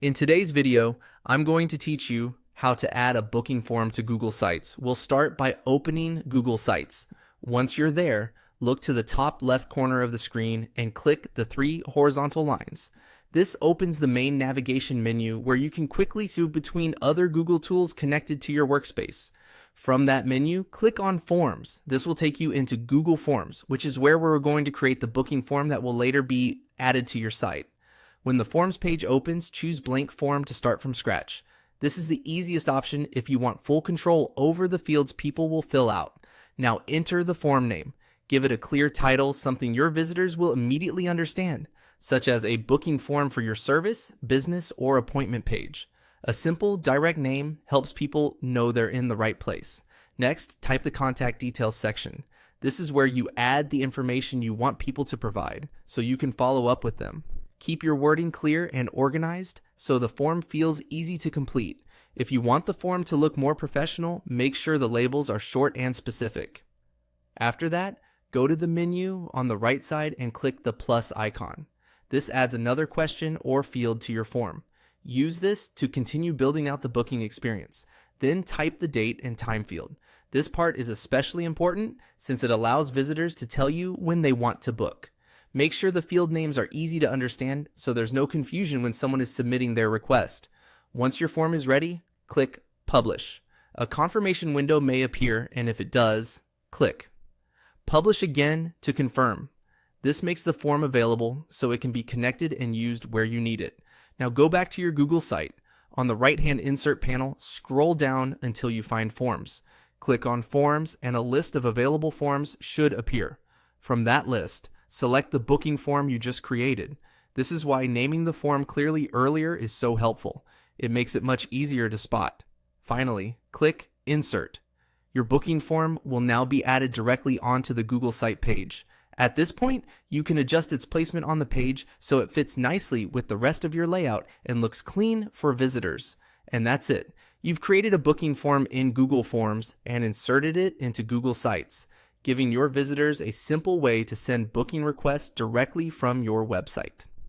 In today's video, I'm going to teach you how to add a booking form to Google Sites. We'll start by opening Google Sites. Once you're there, look to the top left corner of the screen and click the three horizontal lines. This opens the main navigation menu where you can quickly zoom between other Google tools connected to your workspace. From that menu, click on Forms. This will take you into Google Forms, which is where we're going to create the booking form that will later be added to your site. When the Forms page opens, choose Blank Form to start from scratch. This is the easiest option if you want full control over the fields people will fill out. Now enter the form name. Give it a clear title, something your visitors will immediately understand, such as a booking form for your service, business, or appointment page. A simple, direct name helps people know they're in the right place. Next, type the contact details section. This is where you add the information you want people to provide, so you can follow up with them. Keep your wording clear and organized so the form feels easy to complete. If you want the form to look more professional, make sure the labels are short and specific. After that, go to the menu on the right side and click the plus icon. This adds another question or field to your form. Use this to continue building out the booking experience. Then type the date and time field. This part is especially important since it allows visitors to tell you when they want to book. Make sure the field names are easy to understand so there's no confusion when someone is submitting their request. Once your form is ready, click Publish. A confirmation window may appear, and if it does, click Publish again to confirm. This makes the form available so it can be connected and used where you need it. Now go back to your Google site. On the right-hand insert panel, scroll down until you find Forms. Click on Forms and a list of available forms should appear. From that list, select the booking form you just created. This is why naming the form clearly earlier is so helpful. It makes it much easier to spot. Finally, click Insert. Your booking form will now be added directly onto the Google site page. At this point, you can adjust its placement on the page so it fits nicely with the rest of your layout and looks clean for visitors. And that's it. You've created a booking form in Google Forms and inserted it into Google Sites, giving your visitors a simple way to send booking requests directly from your website.